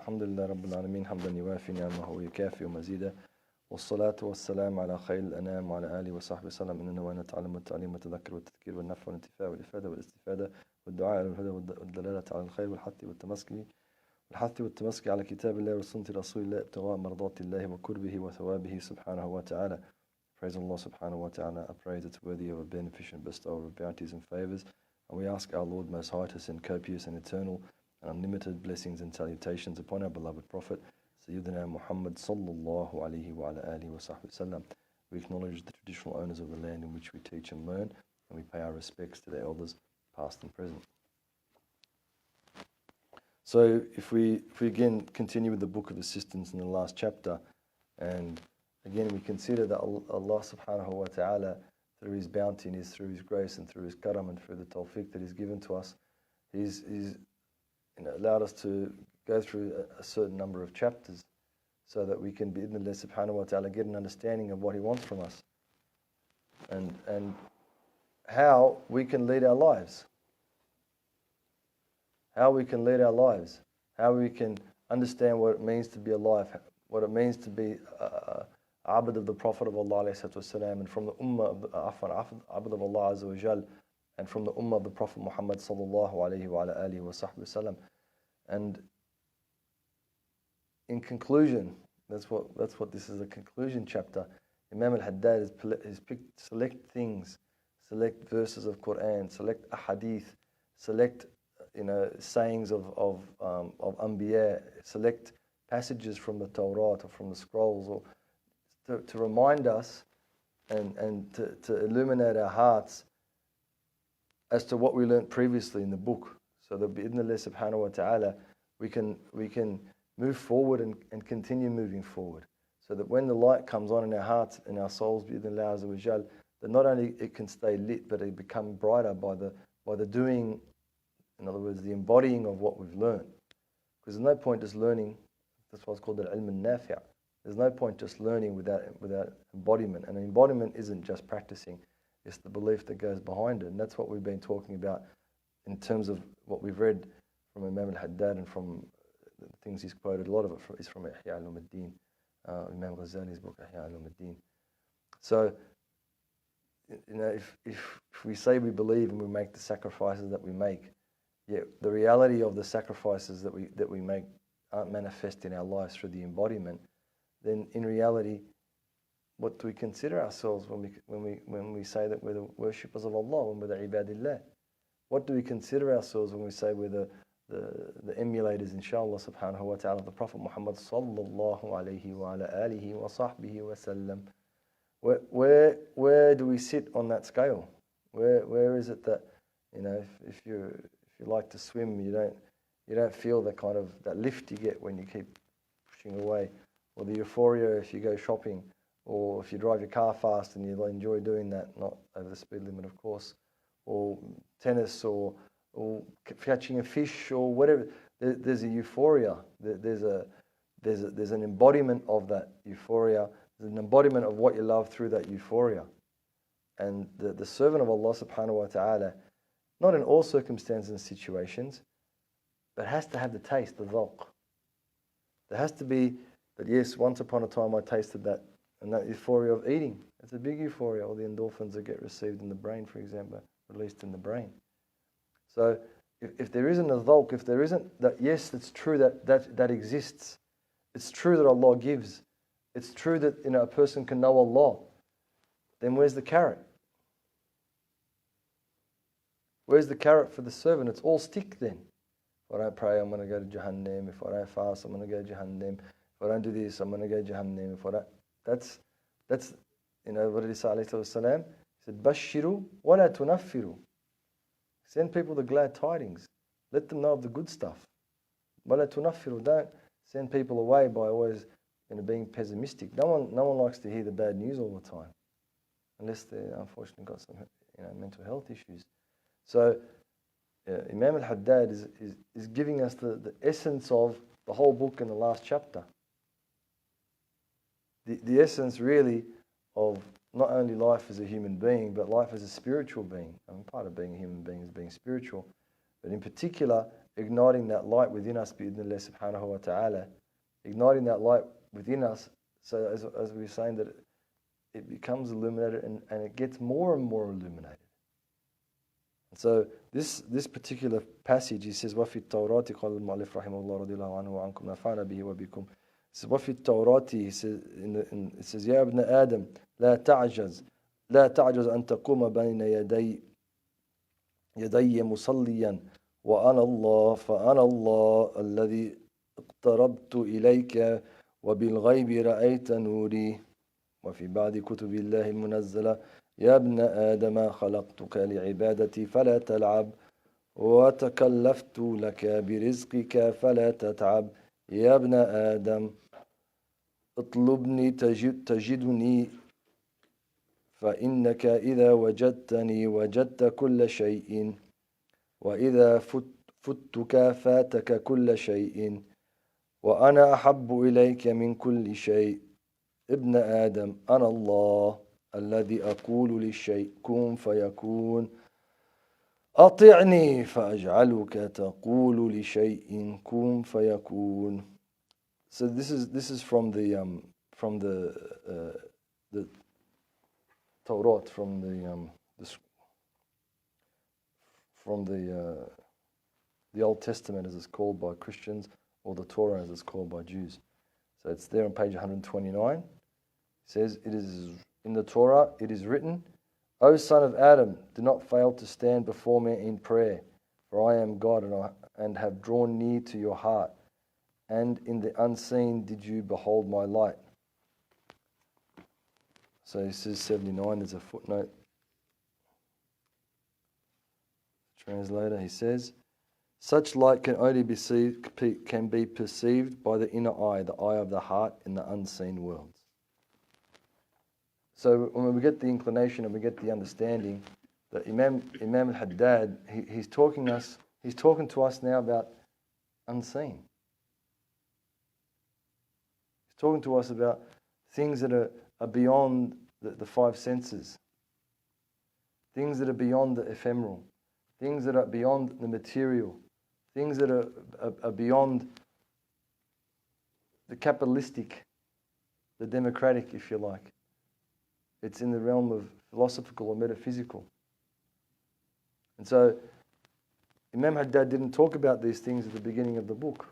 الحمد لله رب العالمين حمدا يوافي نعمه ويكافئ مزيدا والصلاة والسلام على خير الأنام وعلى آله وصحبه وسلم إننا ونتعلم التعليم والتذكر والتذكير والنفع والانتفاع والإفادة والاستفادة والدعاء على الهدى والدلالة على الخير والحث والتمسك على كتاب الله وسنة رسول الله ابتغاء مرضات الله وقربه وثوابه سبحانه وتعالى. Praise Allah subhanahu wa ta'ala, a praise that's worthy of a beneficent bestower of bounties and favours. And we ask our Lord Most High to send copious and eternal and unlimited blessings and salutations upon our beloved Prophet, Sayyidina Muhammad sallallahu alayhi wa ala alihi wa sahbihi sallam. We acknowledge the traditional owners of the land in which we teach and learn, and we pay our respects to the elders, past and present. So if we again continue with the Book of Assistance in the last chapter, and again we consider that Allah subhanahu wa ta'ala, through His bounty and through His grace and through His karam and through the tawfiq that He's given to us, He's allowed us to go through a certain number of chapters so that we can, bi-idhnillah subhanahu wa ta'ala, get an understanding of what He wants from us and how we can lead our lives. How we can lead our lives. How we can understand what it means to be alive, what it means to be abd of the Prophet of Allah والسلام, and from the ummah of abd of Allah azza wa jal, and from the ummah of the Prophet Muhammad sallallahu alayhi wa alihi wa sahbihi sallam. And in conclusion, that's what this is, a conclusion chapter. Imam al-Haddad has picked select things, select verses of Qur'an, select ahadith, select sayings of Anbiya, select passages from the Torah or from the scrolls, or to remind us and to illuminate our hearts as to what we learnt previously in the book, so that bi-idhnillah subhanahu wa ta'ala we can move forward and continue moving forward, so that when the light comes on in our hearts and our souls, bi-idhnillah azza wa jal, that not only it can stay lit, but it become brighter by the doing, in other words, the embodying of what we've learned. Because there's no point just learning. That's what's called al-ilm al-nafi'. There's no point just learning without embodiment. And embodiment isn't just practicing. It's the belief that goes behind it. And that's what we've been talking about in terms of what we've read from Imam al-Haddad, and from the things he's quoted. A lot of it is from Ihya al-Ulum Imam Ghazali's book, Ihya al-Ulum. So, if we say we believe and we make the sacrifices that we make, yet the reality of the sacrifices that we make aren't manifest in our lives through the embodiment, then in reality, what do we consider ourselves when we say that we're the worshippers of Allah, when we're the ibadillah? What do we consider ourselves when we say we're the emulators, inshallah subhanahu wa ta'ala, of the Prophet Muhammad sallallahu alayhi wa ala alihi wa sahbihi wa sallam? Where do we sit on that scale? Where is it that, if you like to swim, you don't feel the kind of that lift you get when you keep pushing away, or the euphoria if you go shopping, or if you drive your car fast and you enjoy doing that, not over the speed limit of course, or tennis, or catching a fish, or whatever. There's a euphoria. There's an embodiment of that euphoria. There's an embodiment of what you love through that euphoria. And the servant of Allah subhanahu wa ta'ala, not in all circumstances and situations, but has to have the taste, the dhawq. There has to be that, yes, once upon a time I tasted that, and that euphoria of eating. It's a big euphoria, all the endorphins that get received in the brain, for example, released in the brain. So if there isn't a dhawq, if there isn't that, yes, it's true that exists. It's true that Allah gives. It's true that a person can know Allah. Then where's the carrot? Where's the carrot for the servant? It's all stick then. If I don't pray, I'm going to go to Jahannam. If I don't fast, I'm going to go to Jahannam. If I don't do this, I'm going to go to Jahannam. If I don't, that's what did he say, alayhi salam? He said, Bashiru wa la tunaffiru. Send people the glad tidings. Let them know of the good stuff. Wa la tunaffiru. Don't send people away by always being pessimistic. No one likes to hear the bad news all the time, unless they unfortunately got some mental health issues. So Imam al-Haddad is giving us the essence of the whole book in the last chapter. The essence really of not only life as a human being, but life as a spiritual being. Part of being a human being is being spiritual. But in particular, igniting that light within us, bi-idhnillah subhanahu wa ta'ala, igniting that light within us, so as we were saying, that it becomes illuminated and it gets more and more illuminated. And so this particular passage, he says, وَفِي التَّوْرَاتِ قال المؤلف رحمه الله رضي الله عنه وعنكم نفعنا به وبكم. He says, وَفِي التَّوْرَاتِ, he says, it says, يا ابن آدم لا تعجز أن تقوم بين يدي مصليا وأنا الله فأنا الله الذي اقتربت إليك وبالغيب رأيت نوري. وفي بعض كتب الله المنزلة يا ابن آدم خلقتك لعبادتي فلا تلعب وتكلفت لك برزقك فلا تتعب يا ابن آدم اطلبني تجدني فإنك إذا وجدتني وجدت كل شيء وإذا فتك فاتك كل شيء وأنا أحب إليك من كل شيء ابن آدم أنا الله الذي أقول للشيء كن فيكون أطعني فأجعلك تقول لشيء كن فيكون. So this is from the Torah, from the Old Testament, as it's called by Christians, or the Torah as it's called by Jews. So it's there on page 129. It says, it is in the Torah, it is written, O son of Adam, do not fail to stand before me in prayer, for I am God and have drawn near to your heart, and in the unseen did you behold my light. So he says 79, there's a footnote. Translator, he says, such light can only be perceived by the inner eye, the eye of the heart in the unseen worlds. So when we get the inclination and we get the understanding that Imam al-Haddad, he's talking to us now about unseen. He's talking to us about things that are beyond the five senses, things that are beyond the ephemeral, things that are beyond the material, things that are beyond the capitalistic, the democratic, if you like. It's in the realm of philosophical or metaphysical. And so Imam Haddad didn't talk about these things at the beginning of the book.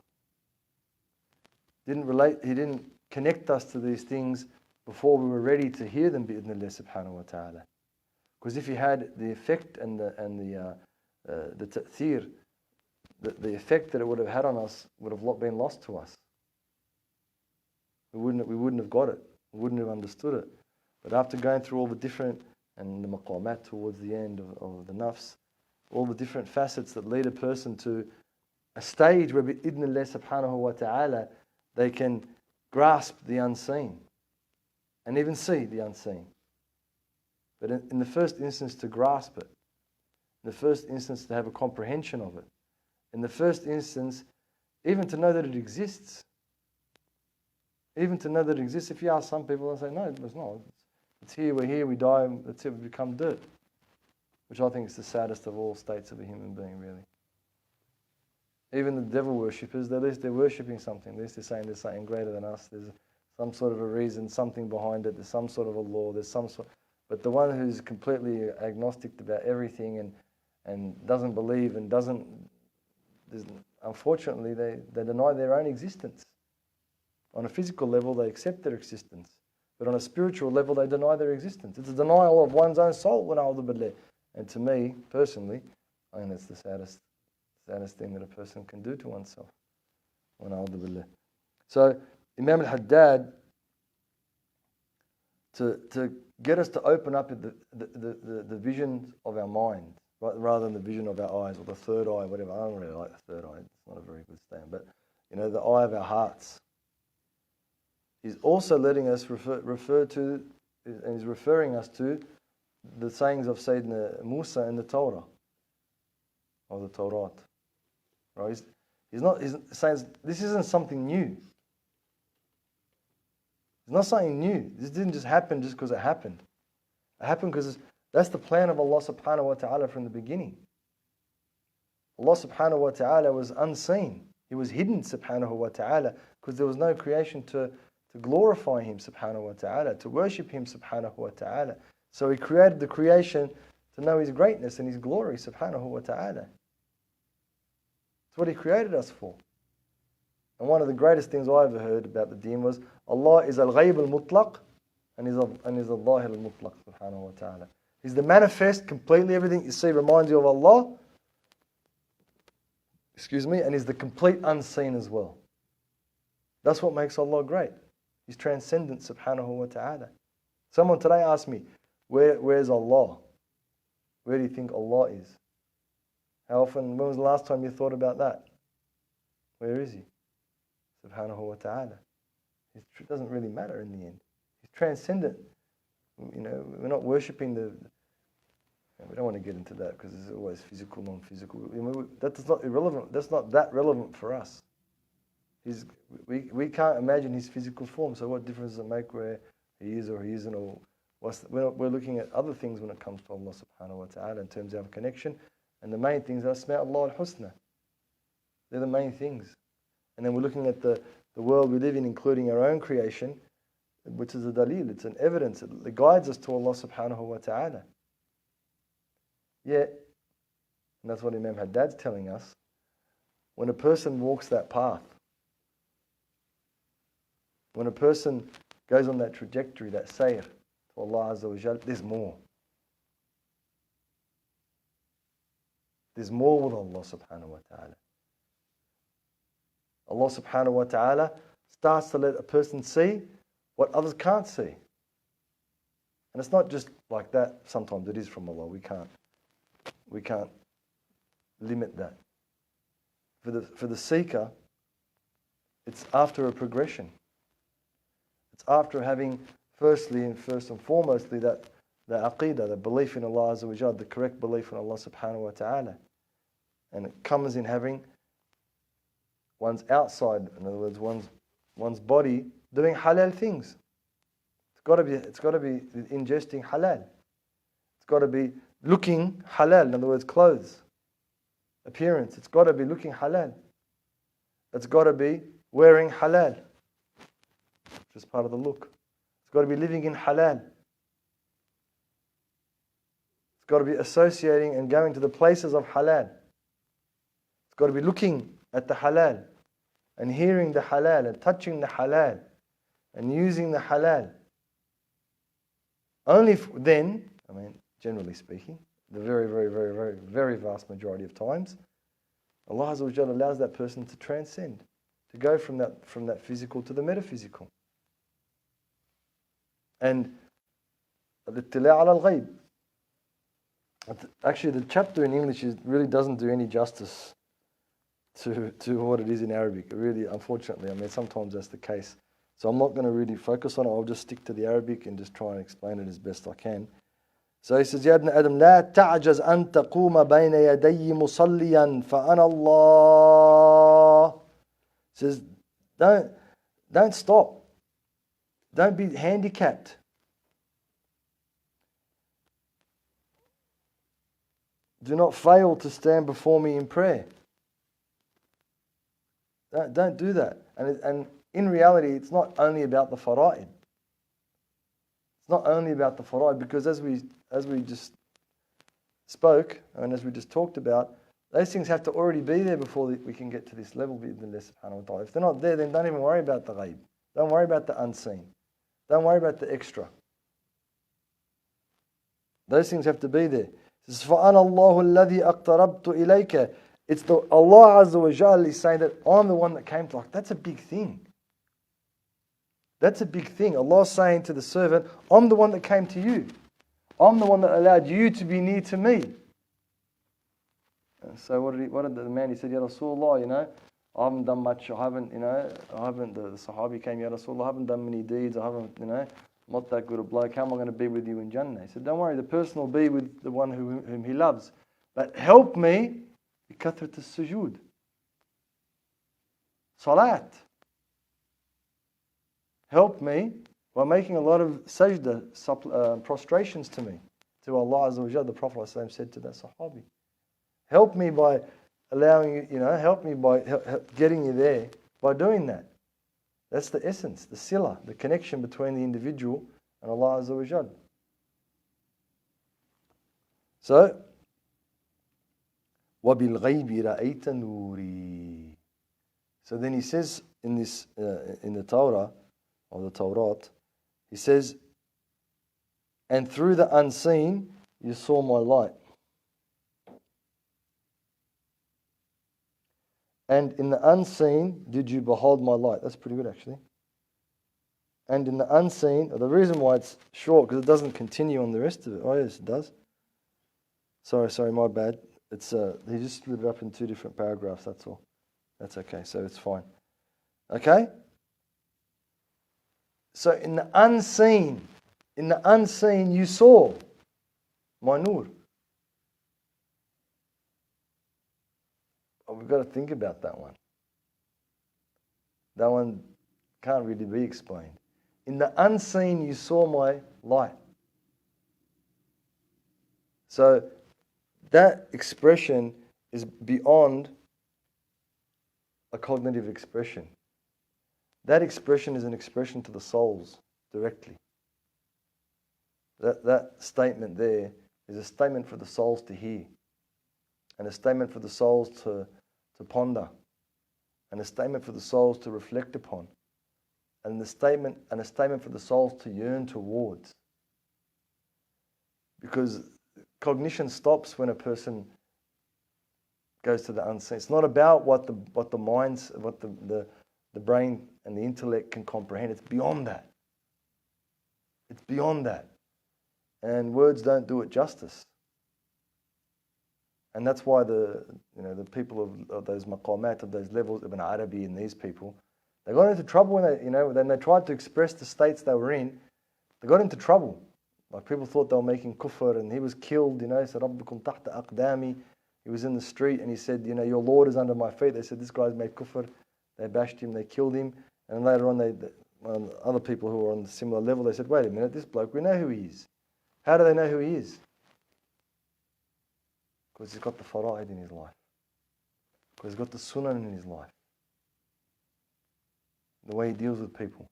He didn't connect us to these things before we were ready to hear them, bi-idhnillah subhanahu wa ta'ala. Because if he had the effect and the ta'thir, the effect that it would have had on us would have been lost to us. We wouldn't have got it. We wouldn't have understood it. But after going through all the different, and the maqamat towards the end of the nafs, all the different facets that lead a person to a stage where bi-idhnillah subhanahu wa ta'ala, they can grasp the unseen and even see the unseen. But in the first instance, to grasp it, in the first instance, to have a comprehension of it, in the first instance, even to know that it exists. Even to know that it exists. If you ask some people, they'll say, no, it's not. It's here, we're here, we die, that's it, we become dirt. Which I think is the saddest of all states of a human being, really. Even the devil worshippers, at least they're worshipping something. At least they're saying there's something greater than us. There's some sort of a reason, something behind it. There's some sort of a law. There's some sort. But the one who's completely agnostic about everything and doesn't believe and doesn't, unfortunately, they deny their own existence. On a physical level, they accept their existence. But on a spiritual level, they deny their existence. It's a denial of one's own soul. And to me, personally, I think that's the saddest thing that a person can do to oneself. So Imam al-Haddad, to get us to open up the vision of our mind, rather than the vision of our eyes, or the third eye, whatever. I don't really like the third eye. It's not a very good stand. But, the eye of our hearts. He's also letting us refer to, and he's referring us to the sayings of Sayyidina Musa in the Torah, or the Torah. Right? He's saying this isn't something new. It's not something new. This didn't just happen just because it happened. It happened because that's the plan of Allah subhanahu wa ta'ala from the beginning. Allah subhanahu wa ta'ala was unseen. He was hidden subhanahu wa ta'ala because there was no creation to glorify Him subhanahu wa ta'ala, to worship Him subhanahu wa ta'ala. So He created the creation to know His greatness and His glory subhanahu wa ta'ala. That's what He created us for. And one of the greatest things I ever heard about the deen was Allah is al-ghayb al-mutlaq and He's al-zahir al-mutlaq subhanahu wa ta'ala. He's the manifest, completely everything you see reminds you of Allah. And He's the complete unseen as well. That's what makes Allah great. He's transcendent subhanahu wa ta'ala. Someone today asked me, where's Allah? Where do you think Allah is? How often, when was the last time you thought about that? Where is He? Subhanahu wa ta'ala. It doesn't really matter in the end. He's transcendent. We're not worshipping we don't want to get into that because it's always physical, non-physical. That's not irrelevant. That's not that relevant for us. We can't imagine His physical form, so what difference does it make where He is or He isn't? Or we're looking at other things when it comes to Allah subhanahu wa ta'ala in terms of our connection. And the main things are Asma Allah al-Husna. They're the main things. And then we're looking at the world we live in, including our own creation, which is a dalil, it's an evidence. It guides us to Allah subhanahu wa ta'ala. Yet, and that's what Imam Haddad's telling us, when a person walks that path, when a person goes on that trajectory, that sayr to Allah Azza wa Jal, there's more. There's more with Allah subhanahu wa ta'ala. Allah subhanahu wa ta'ala starts to let a person see what others can't see. And it's not just like that. Sometimes it is from Allah. We can't limit that. For the seeker, it's after a progression. It's after having first and foremostly the aqeedah, the belief in Allah Azza wa Jal, the correct belief in Allah subhanahu wa ta'ala. And it comes in having one's outside, in other words, one's body doing halal things. It's got to be ingesting halal. It's got to be looking halal, in other words, clothes, appearance. It's got to be looking halal. It's got to be wearing halal, which is part of the look. It's got to be living in halal. It's got to be associating and going to the places of halal. It's got to be looking at the halal and hearing the halal and touching the halal and using the halal. Only then, generally speaking, the very, very, very, very, very vast majority of times, Allah Azza wa Jalla allows that person to transcend, to go from that physical to the metaphysical. And al-ittila' ala al-ghayb. Actually, the chapter in English really doesn't do any justice to what it is in Arabic. It really, unfortunately, sometimes that's the case. So I'm not going to really focus on it. I'll just stick to the Arabic and just try and explain it as best I can. So he says, يا ابن آدم لا تعجز أن تقوم بين يدي مصليا فأنا الله. He says, don't stop. Don't be handicapped. Do not fail to stand before me in prayer. Don't do that. And in reality, it's not only about the fara'id. It's not only about the fara'id, because as we just spoke, and as we just talked about, those things have to already be there before we can get to this level, bi'idhnillah subhanahu wa ta'ala. If they're not there, then don't even worry about the ghaib. Don't worry about the unseen. Don't worry about the extra. Those things have to be there. It says, فَأَنَا اللَّهُ الَّذِي أَقْتَرَبْتُ إِلَيْكَ. It's Allah Azza wa Jal is saying that I'm the one that came to. That's a big thing. That's a big thing. Allah's saying to the servant, I'm the one that came to you. I'm the one that allowed you to be near to me. And so what did the man, he said, Ya Rasulullah, I haven't done much, the Sahabi came, Ya Rasulullah, I haven't done many deeds, I'm not that good a bloke, how am I going to be with you in Jannah? He said, don't worry, the person will be with the one whom he loves. But help me, بِكَثْرَةِ السُّجُودِ. Salat. Help me by making a lot of sajda, prostrations to me, to Allah Azza wa Jalla. The Prophet ﷺ said to that Sahabi, help me by allowing you, help me by getting you there by doing that. That's the essence, the sila, the connection between the individual and Allah Azza wa Jal. So, وَبِالْغَيْبِ رَأَيْتَ نُورِي. So then he says in this, in the Torah, or the Tawrat, he says, and through the unseen, you saw my light. And in the unseen, did you behold my light? That's pretty good, actually. And in the unseen, the reason why it's short, because it doesn't continue on the rest of it. Oh, yes, it does. Sorry, my bad. It's he just split it up in two different paragraphs, that's all. That's okay, so it's fine. Okay? So in the unseen, you saw my nur. Oh, we've got to think about that one. That one can't really be explained. In the unseen, you saw my light. So that expression is beyond a cognitive expression. That expression is an expression to the souls directly. That statement there is a statement for the souls to hear, and a statement for the souls to ponder, and a statement for the souls to reflect upon, and a statement for the souls to yearn towards. Because cognition stops when a person goes to the unseen. It's not about what the minds, what the brain and the intellect can comprehend. It's beyond that. It's beyond that. And words don't do it justice. And that's why the people of those maqamat, of those levels, Ibn Arabi and these people, they got into trouble when they tried to express the states they were in. They got into trouble. Like people thought they were making kufr, and he was killed. He said, "Rabbukum tahta aqdami." He was in the street and he said, "Your Lord is under my feet." They said, "This guy's made kufr." They bashed him. They killed him. And later on, other people who were on a similar level, they said, "Wait a minute, this bloke, we know who he is." How do they know who he is? Because he's got the fara'id in his life. Because he's got the sunnah in his life. The way he deals with people.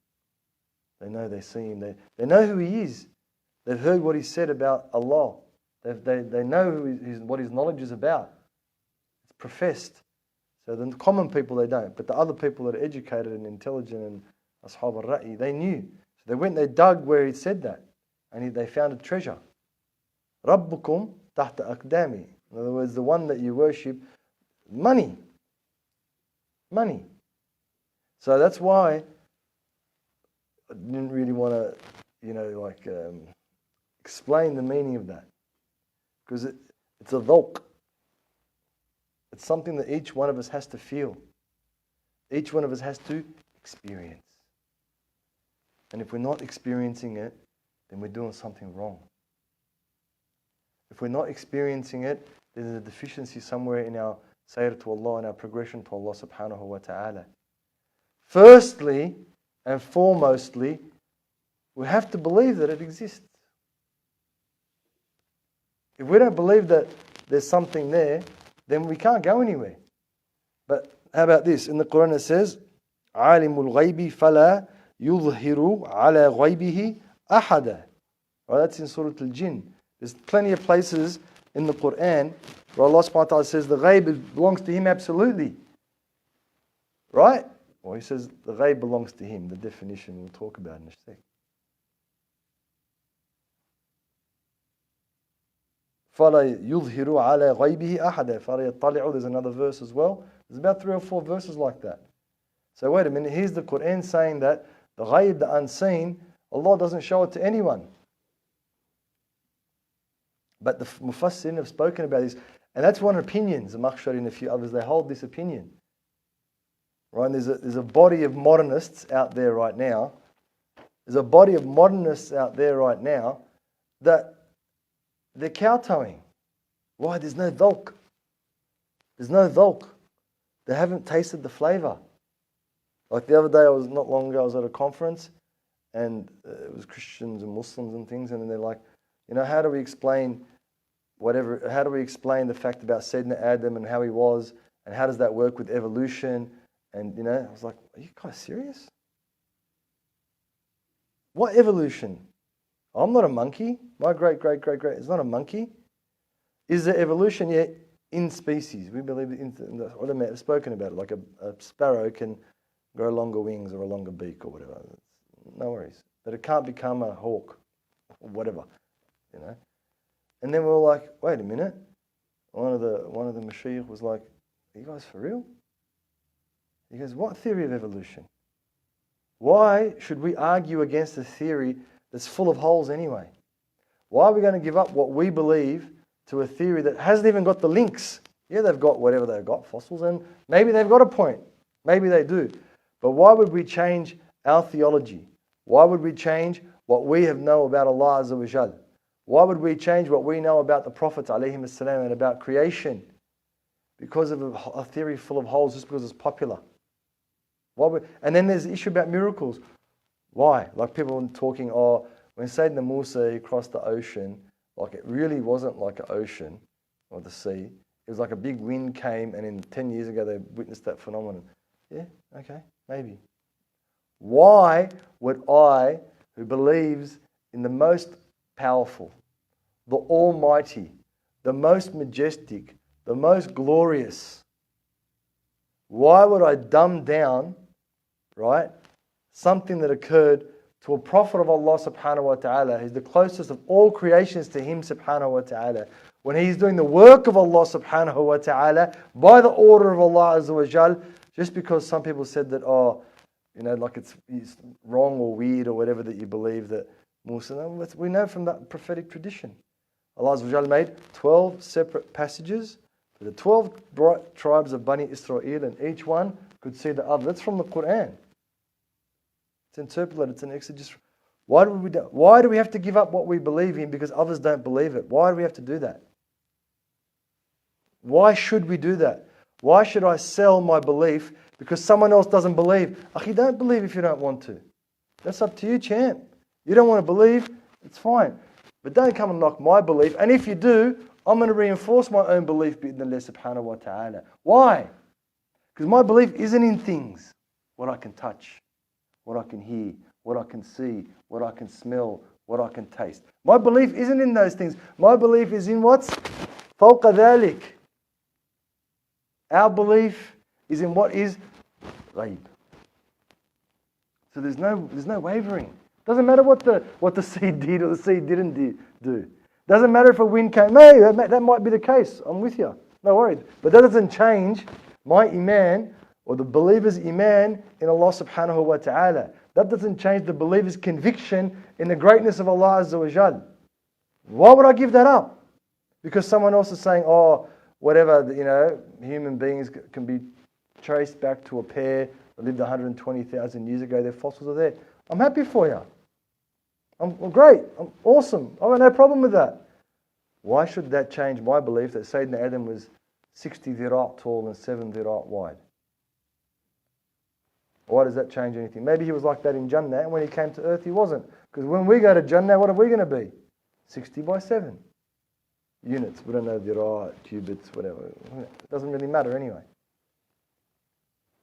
They know, they see him. They know who he is. They've heard what he said about Allah. They know what his knowledge is about. It's professed. So the common people, they don't. But the other people that are educated and intelligent and ashab al-ra'i, they knew. So they went and they dug where he said that. And they found a treasure. Rabbukum tahta aqdami. In other words, the one that you worship, money. Money. So that's why I didn't really want to, explain the meaning of that. Because it's a dhawq. It's something that each one of us has to feel. Each one of us has to experience. And if we're not experiencing it, then we're doing something wrong. If we're not experiencing it, then there's a deficiency somewhere in our sayr to Allah and our progression to Allah subhanahu wa ta'ala. Firstly and foremostly, we have to believe that it exists. If we don't believe that there's something there, then we can't go anywhere. But how about this? In the Qur'an it says, عَالِمُ الْغَيْبِ فَلَا يُظْهِرُ عَلَى غَيْبِهِ أَحَدًا. Right, that's in Surah Al-Jinn. There's plenty of places in the Qur'an where Allah subhanahu wa ta'ala says the ghaib belongs to Him absolutely. Right? Well, He says the ghaib belongs to Him. The definition we'll talk about in a sec. فَلَا يُظْهِرُ عَلَى غَيْبِهِ أَحَدًا فَلَا يَطَّلِعُ. There's another verse as well. There's about 3 or 4 verses like that. So wait a minute, here's the Qur'an saying that the ghaib, the unseen, Allah doesn't show it to anyone. But the Mufassirin have spoken about this. And that's one opinion. Zamakhshari and a few others, they hold this opinion. Right? And there's a body of modernists out there right now. There's a body of modernists out there right now that they're kowtowing. Why? There's no dhawq. There's no dhawq. They haven't tasted the flavor. Like the other day, not long ago, I was at a conference and it was Christians and Muslims and things, and they're like, how do we explain the fact about Sayyidina Adam and how he was, And how does that work with evolution? And, you know, I was like, are you guys serious? What evolution? I'm not a monkey. My great is not a monkey. Is there evolution? Yeah, in species. We believe in the ulama have spoken about it. Like a sparrow can grow longer wings or a longer beak or whatever. No worries. But it can't become a hawk or whatever, you know. And then we were like, wait a minute. One of the Mashiach was like, are you guys for real? He goes, what theory of evolution? Why should we argue against a theory that's full of holes anyway? Why are we going to give up what we believe to a theory that hasn't even got the links? Yeah, they've got whatever they've got, fossils, and maybe they've got a point. Maybe they do. But why would we change our theology? Why would we change what we have know about Allah Azza wa Jal? Why would we change what we know about the Prophets alayhim as-salam and about creation? Because of a theory full of holes, just because it's popular. And then there's the issue about miracles. Why? Like people talking, when Sayyidina Musa he crossed the ocean, like it really wasn't like an ocean or the sea. It was like a big wind came, and in 10 years ago they witnessed that phenomenon. Yeah, okay, maybe. Why would I, who believes in the most powerful, the almighty, the most majestic, the most glorious, why would I dumb down, right, something that occurred to a prophet of Allah subhanahu wa ta'ala, who's the closest of all creations to him subhanahu wa ta'ala, when he's doing the work of Allah subhanahu wa ta'ala by the order of Allah azza wa jal, just because some people said that, like it's wrong or weird or whatever that you believe that Musa, we know from that prophetic tradition. Allah azza wa jal made 12 separate passages for the 12 tribes of Bani Israel, and each one could see the other. That's from the Qur'an. It's interpolated, it's an exegesis. Why do we have to give up what we believe in because others don't believe it? Why do we have to do that? Why should we do that? Why should I sell my belief because someone else doesn't believe? Akhi, don't believe if you don't want to. That's up to you, champ. You don't want to believe, it's fine. But don't come and knock my belief. And if you do, I'm going to reinforce my own belief bi'idhnillah subhanahu wa ta'ala. Why? Because my belief isn't in things. What I can touch, what I can hear, what I can see, what I can smell, what I can taste. My belief isn't in those things. My belief is in what's فوق ذلك. Our belief is in what is ghaib. So there's no wavering. Doesn't matter what the seed did or the seed didn't do. Doesn't matter if a wind came. Hey, that might be the case. I'm with you. No worries. But that doesn't change my iman or the believer's iman in Allah subhanahu wa ta'ala. That doesn't change the believer's conviction in the greatness of Allah azza wa jal. Why would I give that up? Because someone else is saying, whatever, human beings can be traced back to a pair that lived 120,000 years ago. Their fossils are there. I'm happy for you. I'm great. I'm awesome. I've got no problem with that. Why should that change my belief that Sayyidina Adam was 60 dhira' tall and 7 dhira' wide? Why does that change anything? Maybe he was like that in Jannah, and when he came to earth he wasn't. Because when we go to Jannah, what are we going to be? 60 by 7 units. We don't know dhira', cubits, whatever. It doesn't really matter anyway.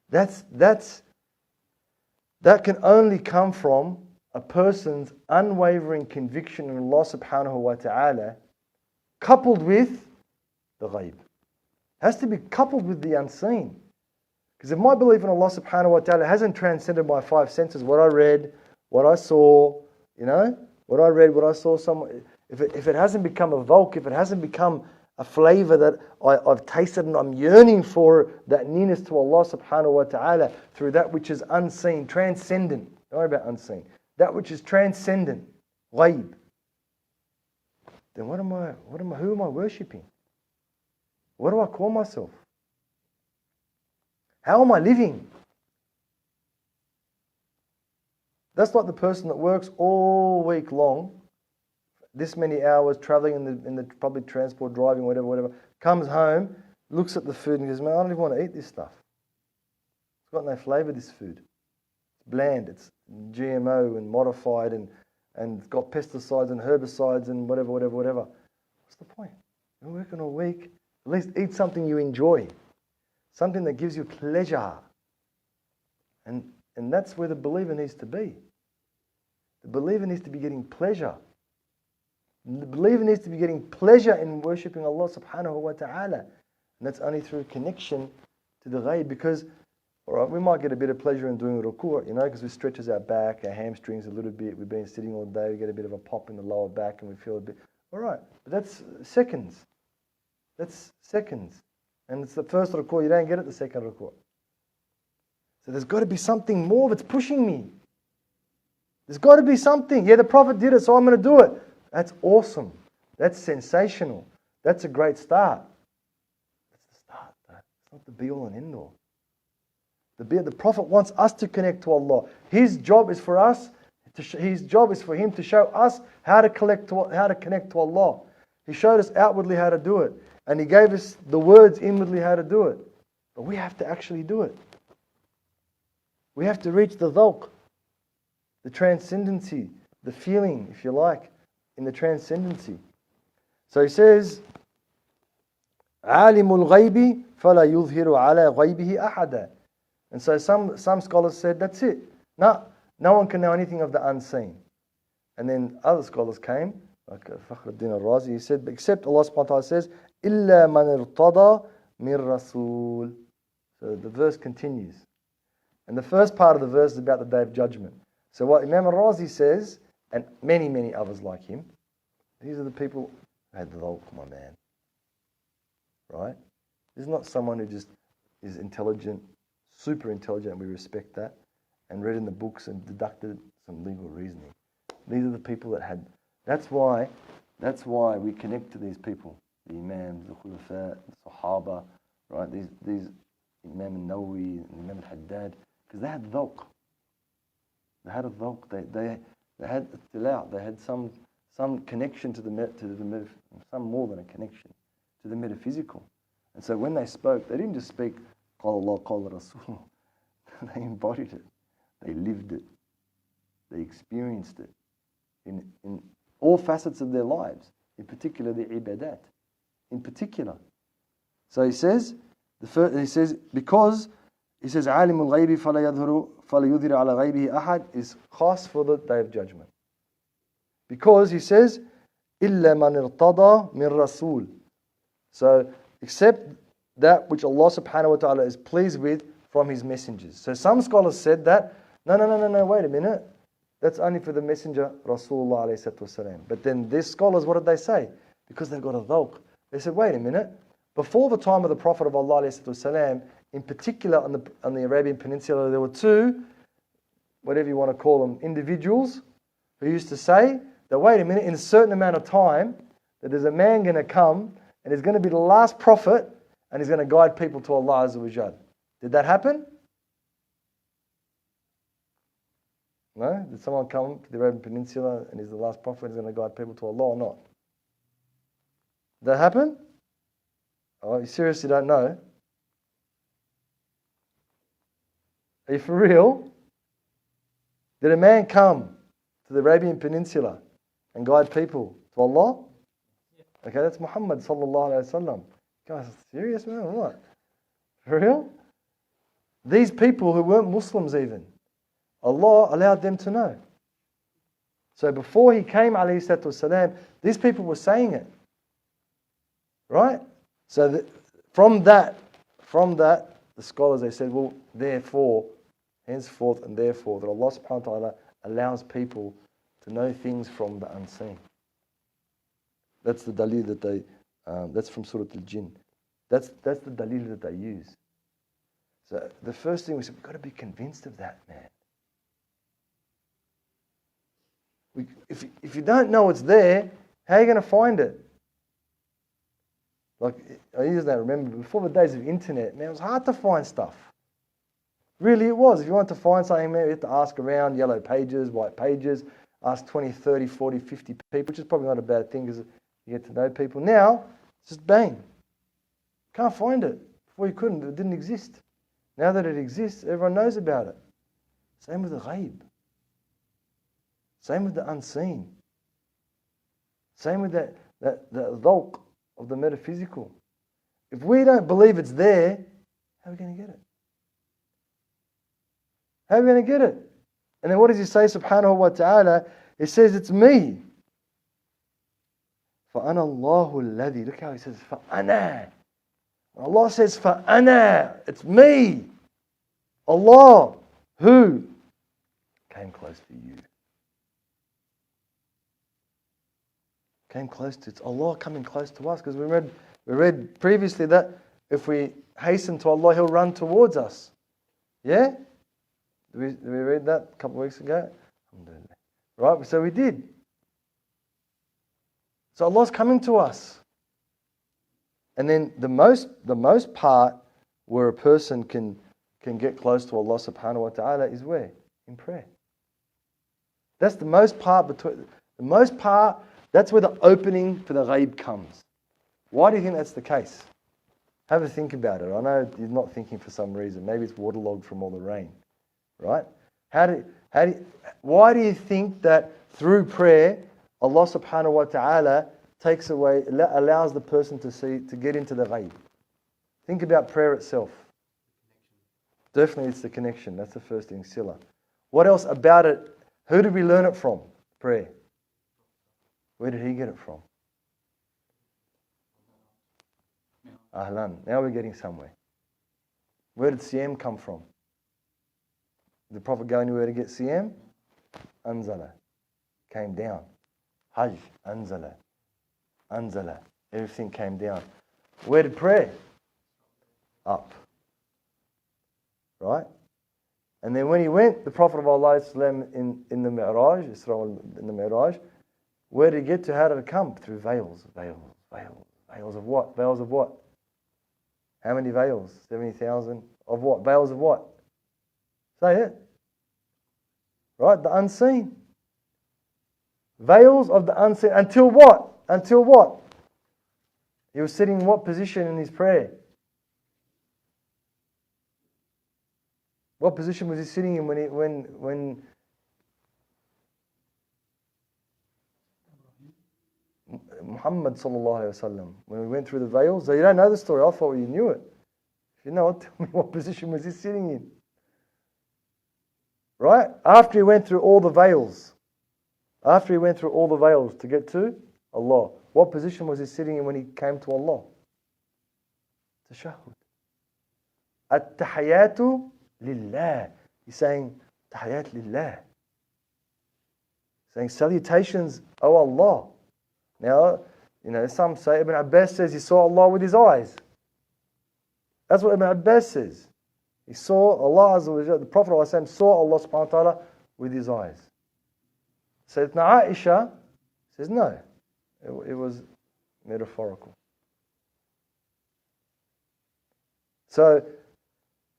That can only come from a person's unwavering conviction in Allah subhanahu wa ta'ala coupled with the ghaib. It has to be coupled with the unseen. Because if my belief in Allah subhanahu wa ta'ala hasn't transcended my 5 senses, what I read, what I saw, what I read, what I saw, if it hasn't become a volk, if it hasn't become a flavor that I've tasted and I'm yearning for that nearness to Allah subhanahu wa ta'ala through that which is unseen, transcendent. Don't worry about unseen. That which is transcendent, ghaib. Then who am I worshipping? What do I call myself? How am I living? That's like the person that works all week long, this many hours traveling in the public transport, driving, whatever, comes home, looks at the food and goes, man, I don't even want to eat this stuff. It's got no flavour, this food. It's bland, it's GMO and modified and it's got pesticides and herbicides and whatever. What's the point? You're working all week. At least eat something you enjoy. something that gives you pleasure. And that's where the believer needs to be. The believer needs to be getting pleasure. The believer needs to be getting pleasure in worshipping Allah subhanahu wa ta'ala. And that's only through connection to the ghaib, because all right, we might get a bit of pleasure in doing ruku', because we stretches our back, our hamstrings a little bit. We've been sitting all day, we get a bit of a pop in the lower back and we feel a bit, all right. But that's seconds. That's seconds. And it's the first ruku', you don't get it the second ruku'. So there's got to be something more that's pushing me. There's got to be something. Yeah, the Prophet did it, so I'm going to do it. That's awesome. That's sensational. That's a great start. That's the start, though. It's not the be-all and end-all. The Prophet wants us to connect to Allah. His job is for us. His job is for him to show us how to connect to Allah. He showed us outwardly how to do it, and he gave us the words inwardly how to do it. But we have to actually do it. We have to reach the dhawq, the transcendency, the feeling, if you like, in the transcendency. So he says, عَالِمُ الْغَيْبِ فَلَا يُظْهِرُ عَلَى غَيْبِهِ أَحَدًا. And so some scholars said, that's it. No one can know anything of the unseen. And then other scholars came, like Fakhruddin al-Razi, he said, except Allah subhanahu wa ta'ala says, إِلَّا مَنِ ارْتَضَى مِنْ رَسُولٍ. So the verse continues. And the first part of the verse is about the Day of Judgment. So what Imam al-Razi says, and many, many others like him, these are the people who had the dhawq, my man. Right? This is not someone who just is intelligent, super intelligent, we respect that, and read in the books and deducted some legal reasoning. These are the people that had. That's why we connect to these people, the Imams, the Khulafa, the Sahaba, right? These Imam al-Nawawi and Imam al-Haddad, because they had dhawq. They had a dhawq. They had tilawah. They had some connection to the some more than a connection to the metaphysical. And so when they spoke, they didn't just speak قال الله قال Rasul. They embodied it. They lived it. They experienced it in all facets of their lives, in particular the ibadat, in particular. So he says, because he says عالم الغيب فلا يظهر على غيبه أحد is khas for the Day of Judgment. Because he says إلا من ارتضى من رسول. So except that which Allah subhanahu wa ta'ala is pleased with from his messengers. So some scholars said that, no, wait a minute. That's only for the messenger, Rasulullah alayhi salatu wasalam. But then these scholars, what did they say? Because they've got a dhawq. They said, wait a minute. Before the time of the Prophet of Allah alayhi salatu wasalam, in particular on the Arabian Peninsula, there were two, whatever you want to call them, individuals who used to say that, wait a minute, in a certain amount of time, that there's a man going to come and he's going to be the last prophet and he's going to guide people to Allah Azza wa Jal. Did that happen? No? Did someone come to the Arabian Peninsula and he's the last prophet and he's going to guide people to Allah or not? Did that happen? Oh, you seriously don't know? Are you for real? Did a man come to the Arabian Peninsula and guide people to Allah? Okay, that's Muhammad sallallahu alayhi wa sallam. Guys, serious man or what? For real? These people who weren't Muslims even, Allah allowed them to know. So before he came, alayhi salatu wasalam, these people were saying it. Right? So from that, the scholars, they said, well, therefore, henceforth and therefore, that Allah subhanahu wa ta'ala allows people to know things from the unseen. That's the dalil that they, that's from Surah Al-Jinn. That's the dalil that they use. So the first thing we said, we've got to be convinced of that, man. If you don't know it's there, how are you going to find it? Like, I used that, remember, before the days of internet, man, it was hard to find stuff. Really, it was. If you wanted to find something, man, you had to ask around, yellow pages, white pages, ask 20, 30, 40, 50 people, which is probably not a bad thing because you get to know people. Now, it's just bang. Can't find it. Before you couldn't, it didn't exist. Now that it exists, everyone knows about it. Same with the ghaib. Same with the unseen. Same with the dhawq of the metaphysical. If we don't believe it's there, How are we going to get it? How are we going to get it? And then what does he say, subhanahu wa ta'ala? He says, it's me. فَأَنَا اللَّهُ الَّذِي. Look how he says, فَأَنَا. Allah says, فَأَنَا. It's me. Allah. Who came close to you? Came close to, it's Allah coming close to us. Because we read previously that if we hasten to Allah, He'll run towards us. Yeah? Did we read that a couple of weeks ago? Right, so we did. So Allah's coming to us. And then the most part where a person can get close to Allah subhanahu wa ta'ala is where? In prayer. That's the most part that's where the opening for the ghaib comes. Why do you think that's the case? Have a think about it. I know you're not thinking for some reason. Maybe it's waterlogged from all the rain. Right? Why do you think that through prayer, Allah subhanahu wa ta'ala takes away, allows the person to get into the ghaib? Think about prayer itself. Definitely it's the connection. That's the first thing, sila. What else about it? Who did we learn it from? Prayer. Where did he get it from? Ahlan. Now we're getting somewhere. Where did Siyam come from? Did the Prophet go anywhere to get Siyam? Anzala. Came down. Hajj. Anzala. Anzala. Everything came down. Where did prayer? Up. Right? And then when he went, the Prophet of Allah in the Mi'raj, in the Mi'raj, where did he get to? How did it come? Through veils. Veils of what? Veils of what? How many veils? 70,000 of what? Veils of what? Say it. Right? The unseen. Veils of the unseen. Until what? Until what? He was sitting in what position in his prayer? What position was he sitting in when Muhammad sallallahu alaihi wasallam, when we went through the veils? So you don't know the story. I thought you knew it. If you know it, tell me what position was he sitting in? Right? After he went through all the veils. After he went through all the veils to get to Allah. What position was he sitting in when he came to Allah? Tashahhud. At-tahiyatu lillah. He's saying, tahiyat lillah. Saying, salutations, O Allah. Now, some say, Ibn Abbas says he saw Allah with his eyes. That's what Ibn Abbas says. He saw Allah, the Prophet ﷺ saw Allah subhanahu wa ta'ala with his eyes. Sayyidina Aisha says, no, it was metaphorical. So,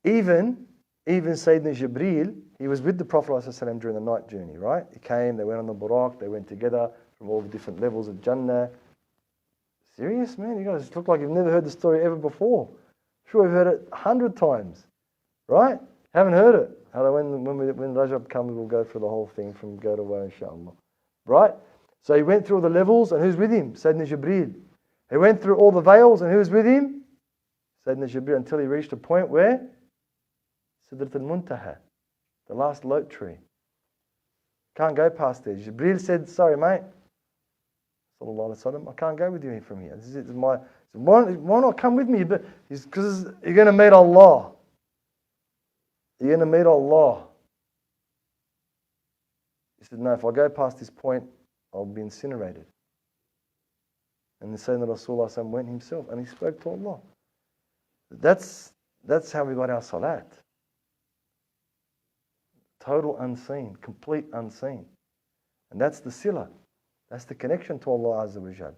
even Sayyidina Jibreel, he was with the Prophet ﷺ during the night journey, right? He came, they went on the Buraq, they went together from all the different levels of Jannah. Serious, man? You guys look like you've never heard the story ever before. Sure, we've heard it 100 times, right? Haven't heard it. When Rajab comes, we'll go through the whole thing from go to woe, inshallah. Right? So he went through all the levels, and who's with him? Sayyidina Jibreel. He went through all the veils, and who's with him? Sayyidina Jibreel, until he reached a point where? Sidrat al-Muntaha, the last lote tree. Can't go past there. Jibreel said, sorry mate, sallallahu alaihi wasallam, I can't go with you from here. Why not come with me? Because you're going to meet Allah. You're going to meet Allah. He said, no, if I go past this point, I'll be incinerated. And the Sayyidina Rasulullah went himself and he spoke to Allah. That's how we got our salat. Total unseen, complete unseen. And that's the sila. That's the connection to Allah Azza wa Jal.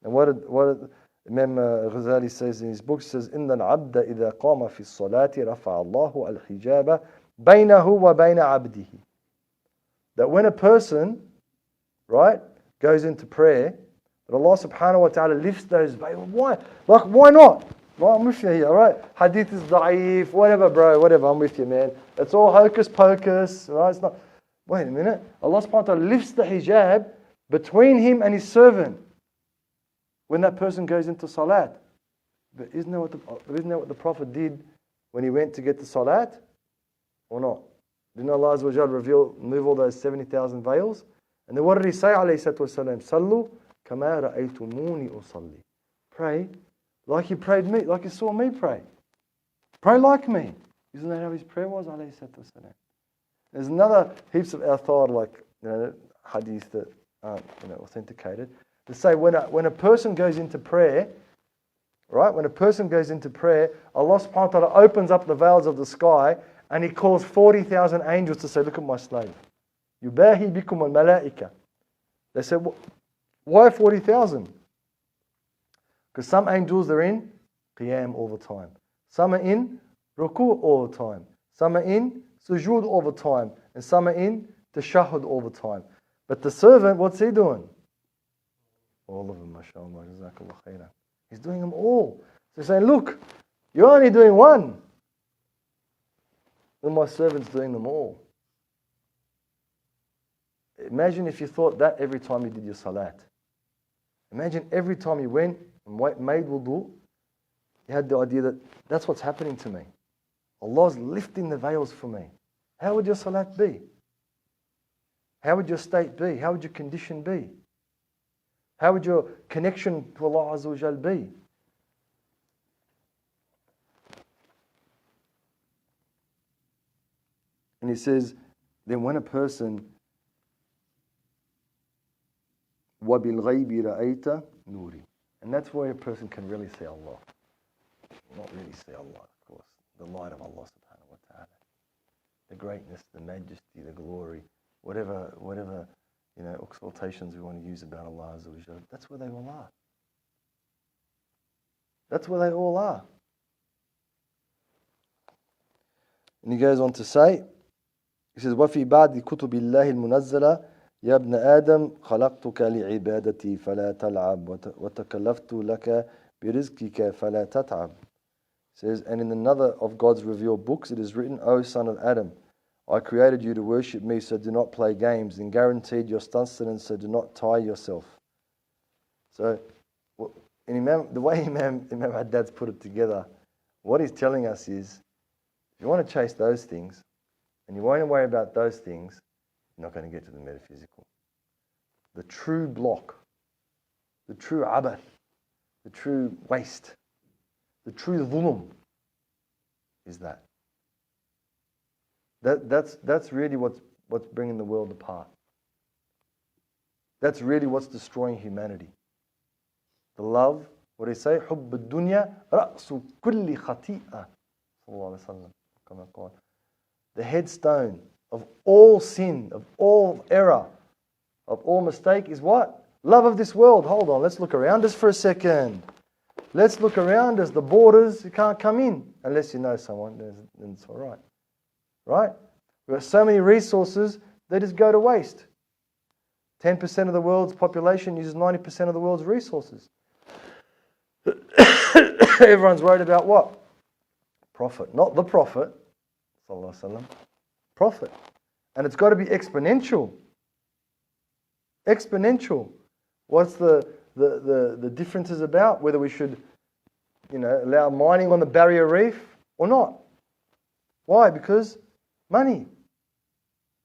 And what did Imam Ghazali says in his book, says, إِنَّ الْعَبْدَ إِذَا قَامَ فِي الصَّلَاةِ رَفَعَ اللَّهُ الْحِجَابَ بَيْنَهُ وَبَيْنَ عَبْدِهِ. That when a person, right, goes into prayer, that Allah subhanahu wa ta'ala lifts those veils. Why? Like, why not? Well, I'm with you here, right? Hadith is da'if, whatever, bro, whatever, I'm with you, man. It's all hocus pocus, right? It's not. Wait a minute. Allah subhanahu wa ta'ala lifts the hijab between him and his servant when that person goes into salat. But isn't that what the Prophet did when he went to get the salat or not? Didn't Allah Azza wa Jal remove all those 70,000 veils? And then what did he say, alayhi salatu wasalam? Sallu kama ra'aytumuni usalli. Pray like you prayed me, like you saw me pray. Pray like me. Isn't that how his prayer was, alayhi salatu wasalam? There's another heaps of athar, like hadith that aren't authenticated. To say when a person goes into prayer, right? When a person goes into prayer, Allah subhanahu wa ta'ala opens up the veils of the sky and He calls 40,000 angels to say, look at my slave. Yubahi bikum al-malaika. They said, why 40,000? Because some angels are in qiyam all the time. Some are in ruku' all the time. Some are in sujood all the time. And some are in tashahhud all the time. But the servant, what's he doing? All of them, mashallah, jazakallah khairan. He's doing them all. So he's saying, look, you're only doing one. Then my servant's doing them all. Imagine if you thought that every time you did your salat. Imagine every time you went and made wudu, you had the idea that that's what's happening to me. Allah's lifting the veils for me. How would your salat be? How would your state be? How would your condition be? How would your connection to Allah Azza wa Jal be? And he says, then when a person وَبِالْغَيْبِ رَأَيْتَ نُورِ, and that's where a person can really see Allah. Not really see Allah, of course. The light of Allah subhanahu wa ta'ala. The greatness, the majesty, the glory, whatever exaltations we want to use about Allah Azza wa Jalla, that's where they all are. That's where they all are. And he goes on to say, he says, وَفِي بَعْدِ كُتُبِ اللَّهِ الْمُنَزَّلَةِ يَا ابْنَ آدَمْ خَلَقْتُكَ لِعِبَادَتِي فَلَا تَلْعَبْ وَتَكَلَّفْتُ لَكَ بِرِزْقِكَ فَلَا تَتْعَبْ. Says, and in another of God's revealed books it is written, O son of Adam, I created you to worship me, so do not play games, and guaranteed your sustenance, so do not tire yourself. So, in the way Imam al-Haddad's put it together, what he's telling us is, if you want to chase those things, and you won't worry about those things, you're not going to get to the metaphysical. The true block, the true abath, the true waste, the true dhulm is that. That's really what's bringing the world apart. That's really what's destroying humanity. The love, what do they say? حُبُّ الدُّنْيا رَأْسُ كُلِّ خَطِيئَةٍ. The headstone of all sin, of all error, of all mistake is what? Love of this world. Hold on, let's look around us for a second. Let's look around us. The borders, you can't come in unless you know someone, then it's all right. Right? We've got so many resources, they just go to waste. 10% of the world's population uses 90% of the world's resources. Everyone's worried about what? Profit. Not the Prophet, sallallahu alaihi wasallam. Profit. And it's got to be exponential. Exponential. What's the differences about? Whether we should, allow mining on the barrier reef or not. Why? Because money.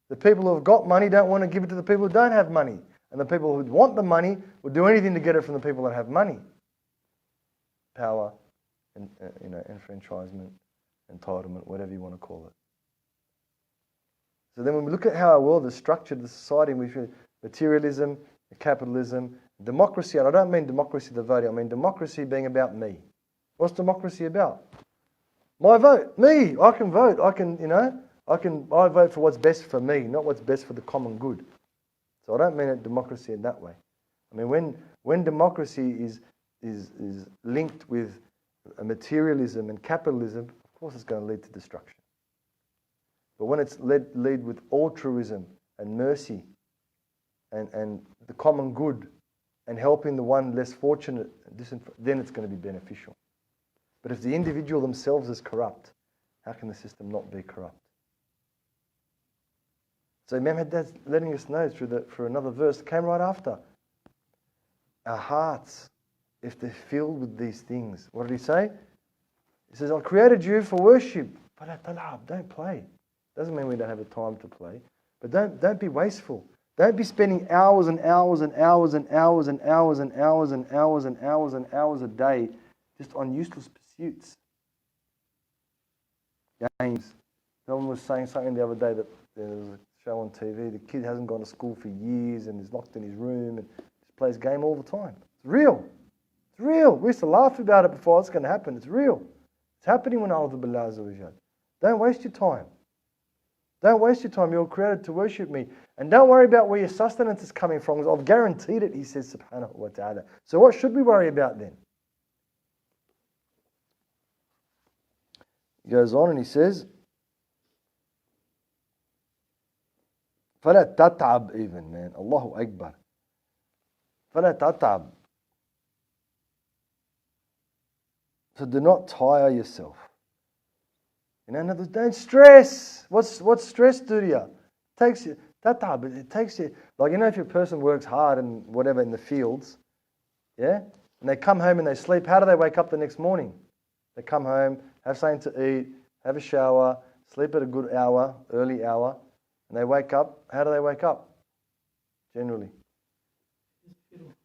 The people who have got money don't want to give it to the people who don't have money. And the people who want the money will do anything to get it from the people that have money. Power, and enfranchisement, entitlement, whatever you want to call it. So then when we look at how our world is structured, the society, we feel materialism, capitalism, democracy, and I don't mean democracy the voting, I mean democracy being about me. What's democracy about? My vote, me. I can vote. I vote for what's best for me, not what's best for the common good. So I don't mean it democracy in that way. I mean when democracy is linked with materialism and capitalism, of course it's going to lead to destruction. But when it's lead with altruism and mercy and the common good and helping the one less fortunate, then it's going to be beneficial. But if the individual themselves is corrupt, how can the system not be corrupt? So Imam Haddad's letting us know through another verse that came right after. Our hearts, if they're filled with these things, what did he say? He says, I created you for worship. فَلَا تَلْعَبْ. Don't play. Doesn't mean we don't have the time to play. But don't be wasteful. Don't be spending hours and hours and hours and hours and hours and hours and hours and hours and hours a day just on useless pursuits. Games. Someone was saying something the other day that there was a show on TV. The kid hasn't gone to school for years and is locked in his room and just plays game all the time. It's real. It's real. We used to laugh about it before it's going to happen. It's real. It's happening when A'udhu Billah Azza wa Jal. Don't waste your time. Don't waste your time. You're created to worship me. And don't worry about where your sustenance is coming from. I've guaranteed it, he says, subhanahu wa ta'ala. So what should we worry about then? He goes on and he says, فَلَا تَتْعَبْ even, man. Allahu Akbar. فَلَا تَتْعَبْ. So do not tire yourself. You know, don't stress. What's stress do to you? It takes you, it takes you, like, you know, if your person works hard and whatever in the fields, yeah, and they come home and they sleep, how do they wake up the next morning? They come home, have something to eat, have a shower, sleep at a good hour, early hour, and they wake up. How do they wake up? Generally.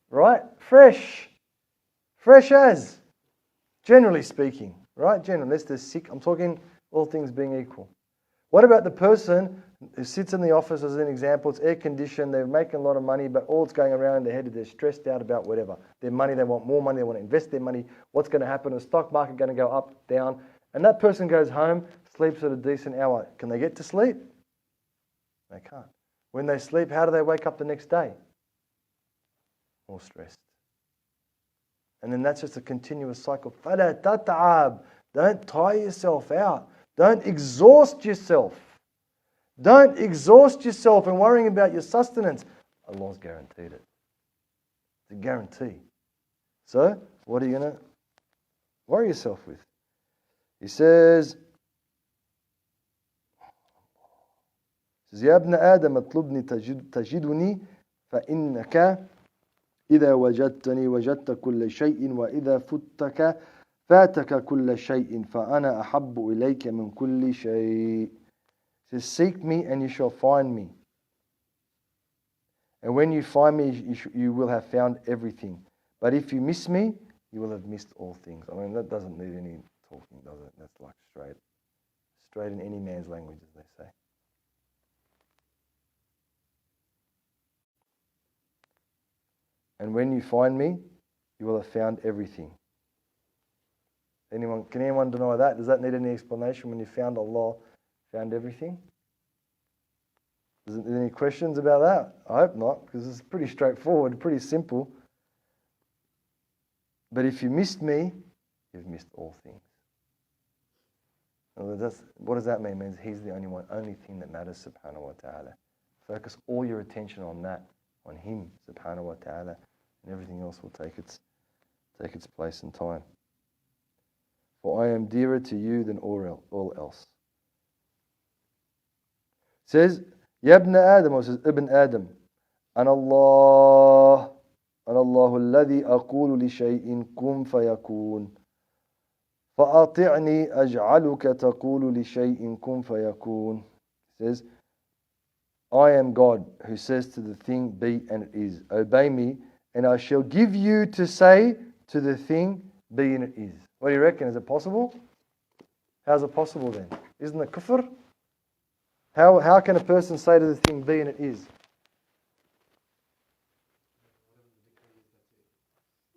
Right? Fresh. Fresh as. Generally speaking. Right? Generally. Unless they're sick. I'm talking all things being equal. What about the person who sits in the office as an example? It's air conditioned, they're making a lot of money, but all that's going around in their head is they're stressed out about whatever. Their money, they want more money, they want to invest their money. What's going to happen? The stock market going to go up, down. And that person goes home, sleeps at a decent hour. Can they get to sleep? They can't. When they sleep, how do they wake up the next day? More stressed. And then that's just a continuous cycle. فَلَا تَتْعَبْ. Don't tire yourself out. Don't exhaust yourself. Don't exhaust yourself in worrying about your sustenance. Allah's guaranteed it. It's a guarantee. So, what are you going to worry yourself with? He says, يا ابن آدم اطلبني تجدني فإنك إذا وجدتني وجدت كل شيء وإذا فتك فاتك كل شيء فأنا أحب إليك من كل شيء. He says, seek me and you shall find me. And when you find me, you will have found everything. But if you miss me, you will have missed all things. I mean, that doesn't need any talking, does it? That's like straight in any man's language, as they say. And when you find me, you will have found everything. Can anyone deny that? Does that need any explanation? When you found Allah, found everything? Is there any questions about that? I hope not, because it's pretty straightforward, pretty simple. But if you missed me, you've missed all things. What does that mean? It means He's the only thing that matters, subhanahu wa ta'ala. Focus all your attention on that, on Him, subhanahu wa ta'ala, and everything else will take its place in time. For I am dearer to you than all else. It says, Ya ibn Adam, or says Ibn Adam, Ana Allah alladhi aqulu li shay'in kun fayakun. فأطعني أجعلك تقول لشيء كن فيكون. It says, I am God who says to the thing, be and it is. Obey me, and I shall give you to say to the thing, be and it is. What do you reckon? Is it possible? How's it possible then? Isn't it kufr? How can a person say to the thing, be and it is?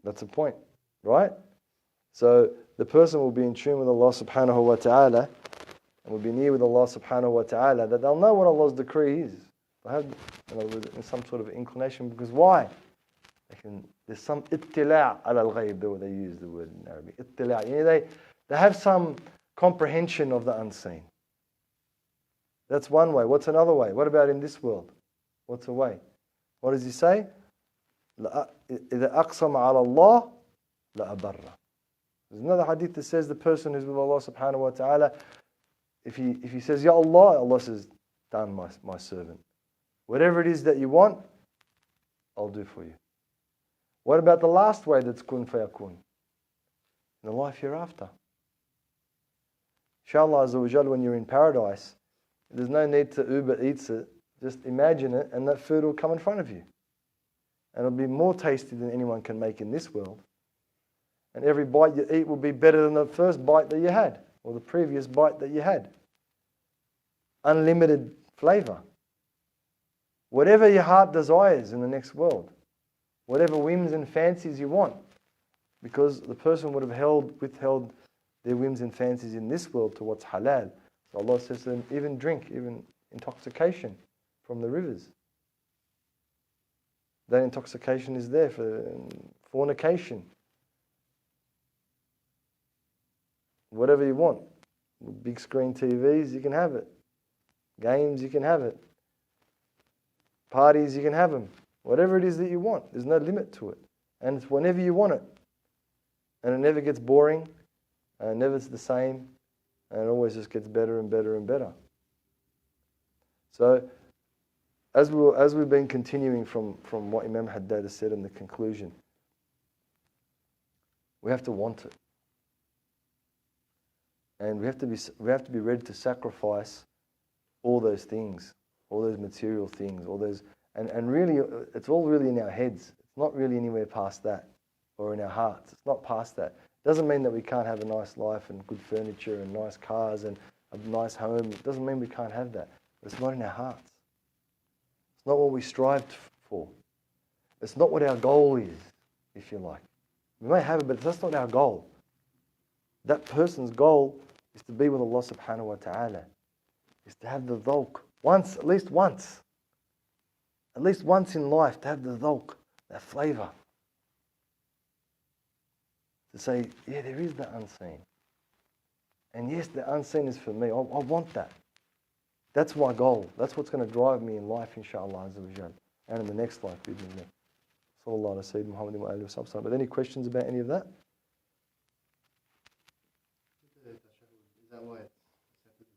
That's the point, right? So the person will be in tune with Allah subhanahu wa ta'ala and will be near with Allah subhanahu wa ta'ala, that they'll know what Allah's decree is. They'll have some sort of inclination, because why? There's some ittila' al-ghayb, they use the word in Arabic. Ittila', you know, they have some comprehension of the unseen. That's one way. What's another way? What about in this world? What's a way? What does he say? إِذَا أَقْسَمَ عَلَى اللَّهِ لَأَبَرَّ. There's another hadith that says the person who's with Allah subhanahu wa ta'ala, if he says, Ya Allah, Allah says, done, my servant. Whatever it is that you want, I'll do for you. What about the last way that's kun fayakun? In the life hereafter. Inshallah Azza wa Jal, when you're in paradise, there's no need to Uber Eats it. Just imagine it, and that food will come in front of you. And it'll be more tasty than anyone can make in this world. And every bite you eat will be better than the first bite that you had, or the previous bite that you had. Unlimited flavor. Whatever your heart desires in the next world, whatever whims and fancies you want, because the person would have withheld their whims and fancies in this world to what's halal. So Allah says to them, even drink, even intoxication from the rivers. That intoxication is there for fornication. Whatever you want. Big screen TVs, you can have it. Games, you can have it. Parties, you can have them. Whatever it is that you want, there's no limit to it. And it's whenever you want it. And it never gets boring, and it never is the same, and it always just gets better and better and better. So, as we've been continuing from what Imam Haddad has said in the conclusion, we have to want it. And we have to be ready to sacrifice all those things, all those material things, all those, and really, it's all really in our heads. It's not really anywhere past that, or in our hearts. It's not past that. It doesn't mean that we can't have a nice life and good furniture and nice cars and a nice home. It doesn't mean we can't have that. But it's not in our hearts. It's not what we strived for. It's not what our goal is, if you like. We may have it, but that's not our goal. That person's goal is to be with Allah subhanahu wa ta'ala. Is to have the dhawq. Once, at least once. At least once in life, to have the dhawq, that flavor. To say, yeah, there is the unseen. And yes, the unseen is for me. I want that. That's my goal. That's what's going to drive me in life, inshallah, azza wa jal. And in the next life, bismillah. Sallallahu alayhi wa sallam, Muhammadin wa alihi wa sallam. But any questions about any of that? Is that why it's accepted in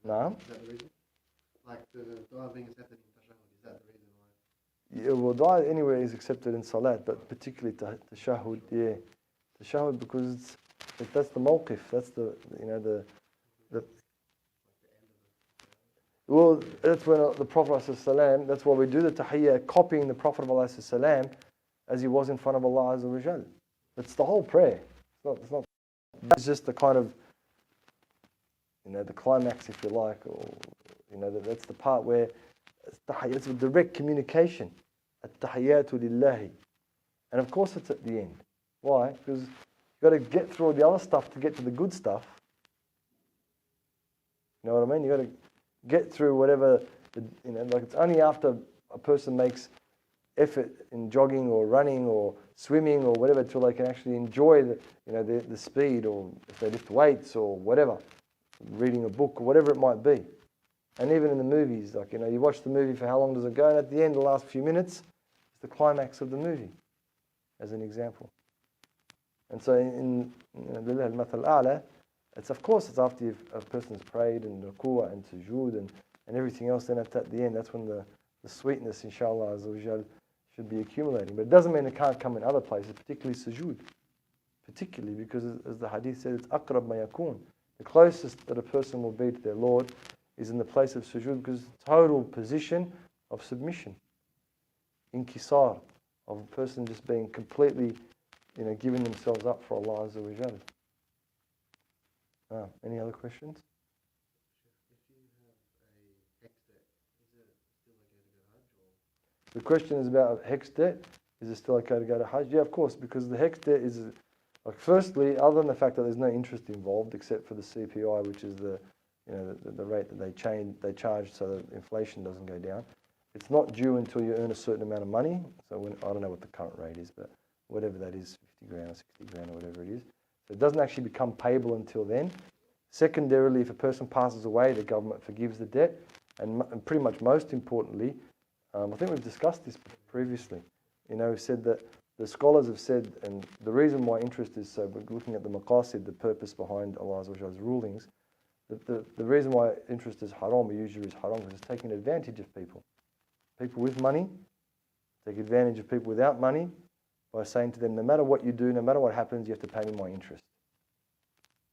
tashahhud? No. Is that the reason? Like the dua being accepted in tashahhud, is that the reason why? Yeah, well, dua anyway is accepted in salat, but particularly tashahhud, yeah. Tashahhud because that's the mawqif, that's the well, that's when the Prophet ﷺ, that's why we do the tahiyyah, copying the Prophet ﷺ as he was in front of Allah Azza wa Jal. It's the whole prayer. It's just the kind of, the climax, if you like, or, that's the part where it's a direct communication. At-tahiyyatu lillahi. And of course it's at the end. Why? Because you've got to get through all the other stuff to get to the good stuff. You know what I mean? You've got to get through whatever, like it's only after a person makes effort in jogging or running or swimming or whatever till they can actually enjoy the speed, or if they lift weights or whatever, reading a book or whatever it might be. And even in the movies, like, you watch the movie for how long does it go, and at the end, the last few minutes, it's the climax of the movie, as an example. And so in Lillah al-Mathal A'la, it's after a person's prayed and ruku'ah and sujood and everything else, then at the end, that's when the sweetness, inshallah, azza wa jal, should be accumulating. But it doesn't mean it can't come in other places, particularly sujood. Particularly because, as the hadith said, it's aqrab ma yakun. The closest that a person will be to their Lord is in the place of sujood, because it's total position of submission. Inkisar, of a person just being completely, giving themselves up for Allah Azza wa Jal. Any other questions? If you have a hex debt, is it still okay to go to Hajj? The question is about hex debt. Is it still okay to go to Hajj? Yeah, of course, because the hex debt is, firstly, other than the fact that there's no interest involved except for the CPI, which is the rate that they charge so that inflation doesn't go down. It's not due until you earn a certain amount of money. So I don't know what the current rate is, but whatever that is, 50 grand or 60 grand or whatever it is. So it doesn't actually become payable until then. Secondarily, if a person passes away, the government forgives the debt. And pretty much most importantly, I think we've discussed this previously. We've said that the scholars have said, and the reason why interest is so, we're looking at the maqasid, the purpose behind Allah's rulings, the reason why interest is haram, or usually is haram, because it's taking advantage of people. People with money take advantage of people without money by saying to them, no matter what you do, no matter what happens, you have to pay me my interest.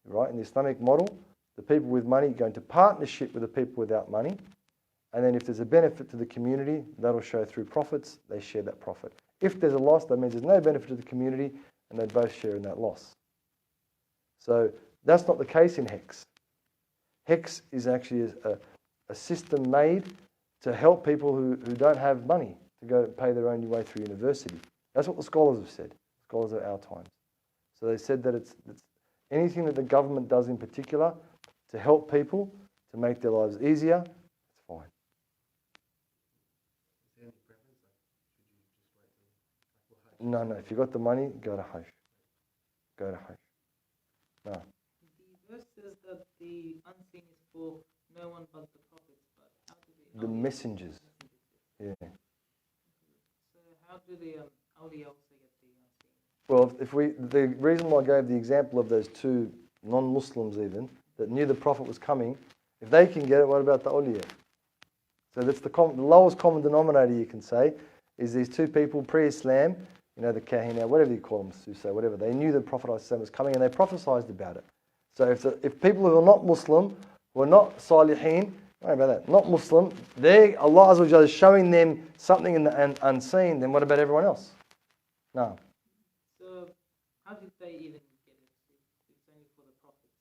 right? In the Islamic model, the people with money go into partnership with the people without money. And then if there's a benefit to the community, that'll show through profits, they share that profit. If there's a loss, that means there's no benefit to the community and they both share in that loss. So that's not the case in HEX. HEX is actually a system made to help people who don't have money to go pay their own way through university. That's what the scholars have said, scholars of our times. So they said that it's anything that the government does in particular to help people, to make their lives easier, it's fine. Is there any preference? Should you just wait till Hajj? No, if you got the money, go to Hajj. Go to Hajj. No. The verse says that the unseen is for no one but the prophets, but how do The messengers. Yeah. So how do the awliya also get the unseen? Well, the reason why I gave the example of those two non-Muslims even, that knew the Prophet was coming, if they can get it, what about the awliya? So that's the lowest common denominator you can say, is these two people pre-Islam, the kahina, whatever you call them, Susa, whatever, they knew the Prophet ﷺ was coming and they prophesied about it. So if people who are not Muslim, who are not salihin, don't worry about that, not Muslim, Allah Azza wa Jalla is showing them something in the unseen, then what about everyone else? No. So how did they even get it? It's only for the prophets.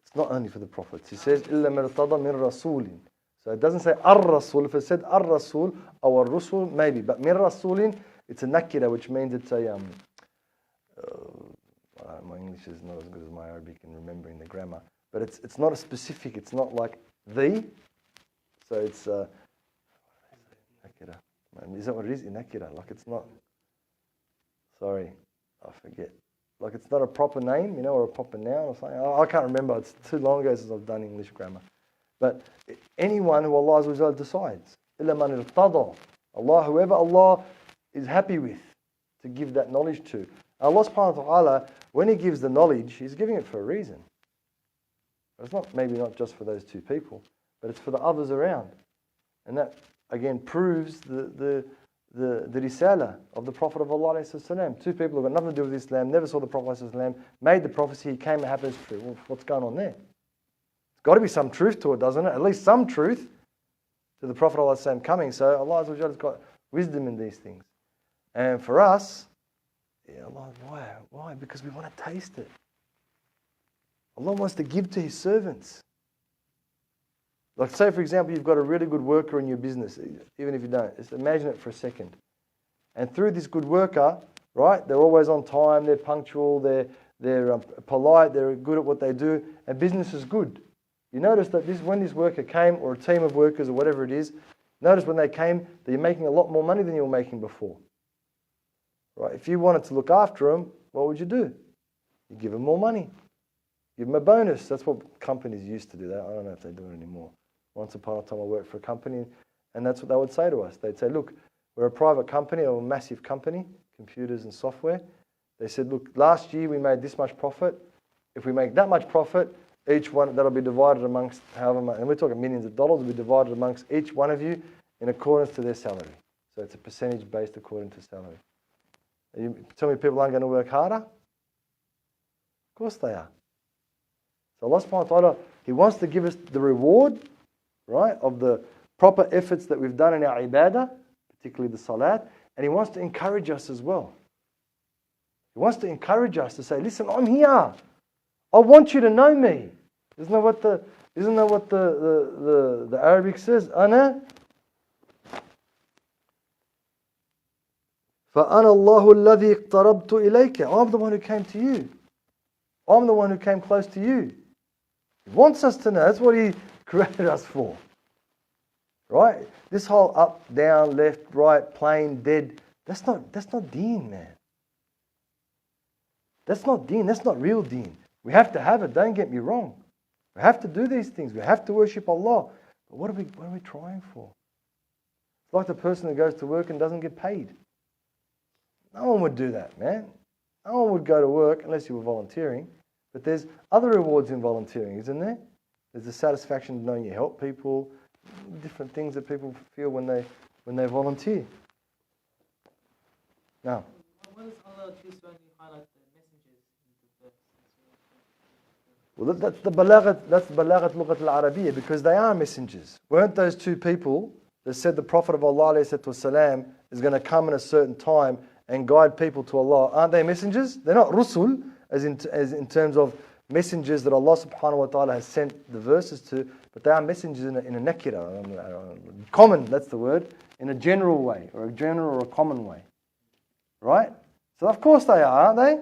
It's not only for the prophets. He says, إِلَّا مِرْتَضَى مِنْ رَسُولٍ. So it doesn't say ar-Rasul. If it said ar-Rasul or ar-Rusul, maybe. But min Rasulin, it's a nakira, which means it's a, my English is not as good as my Arabic in remembering the grammar. But it's not a specific, it's not like the. So it's nakira. Is that what it is? Nakira. Like it's not, sorry, I forget. Like it's not a proper name, or a proper noun or something. I can't remember. It's too long ago since I've done English grammar. But anyone who Allah Azza wa Jalla decides, إِلَّا مَنِ ارْتَضَى, whoever Allah is happy with to give that knowledge to. Allah subhanahu wa ta'ala, when He gives the knowledge, He's giving it for a reason. It's maybe not just for those two people, but it's for the others around. And that, again, proves the risala of the Prophet of Allah ﷺ. Two people who got nothing to do with Islam, never saw the Prophet ﷺ, made the prophecy, he came and happens true. Well, what's going on there? Got to be some truth to it, doesn't it? At least some truth to the Prophet ﷺ coming. So Allah Azza wa Jalla has got wisdom in these things. And for us, Allah, why? Because we want to taste it. Allah wants to give to His servants. Like say, for example, you've got a really good worker in your business, even if you don't. Just imagine it for a second. And through this good worker, right, they're always on time, they're punctual, they're polite, they're good at what they do, and business is good. You notice that when this worker came, or a team of workers, or whatever it is, notice when they came that you're making a lot more money than you were making before. Right? If you wanted to look after them, what would you do? You give them more money. Give them a bonus. That's what companies used to do. That I don't know if they do it anymore. Once upon a time I worked for a company, and that's what they would say to us. They'd say, look, we're a private company, or a massive company, computers and software. They said, look, last year we made this much profit. If we make that much profit, each one, that'll be divided amongst however much, and we're talking millions of dollars, will be divided amongst each one of you in accordance to their salary. So it's a percentage based according to salary. You tell me people aren't going to work harder? Of course they are. So Allah subhanahu wa ta'ala, He wants to give us the reward, right, of the proper efforts that we've done in our ibadah, particularly the salat, and He wants to encourage us as well. He wants to encourage us to say, listen, I'm here. I want you to know me. Isn't that what the Arabic says? Ana فَأَنَا اللَّهُ الَّذِي اقْتَرَبْتُ إِلَيْكَ. I'm the one who came to you. I'm the one who came close to you. He wants us to know. That's what He created us for. Right? This whole up, down, left, right, plain, dead, that's not deen, man. That's not deen. That's not real deen. We have to have it, don't get me wrong. We have to do these things. We have to worship Allah. But what are we trying for? It's like the person who goes to work and doesn't get paid. No one would do that, man. No one would go to work unless you were volunteering. But there's other rewards in volunteering, isn't there? There's the satisfaction of knowing you help people, different things that people feel when they volunteer. Now, Why does Allah choose to only highlight the messengers in the verse? Well, that's the balaghat lughat al-Arabiyyah, because they are messengers. Weren't those two people that said the Prophet of Allah ﷺ is going to come in a certain time and guide people to Allah? Aren't they messengers? They're not rusul, as in terms of messengers that Allah subhanahu wa ta'ala has sent the verses to, but they are messengers in a nakira, common, that's the word, in a general way, or a general or a common way. Right? So of course they are, aren't they?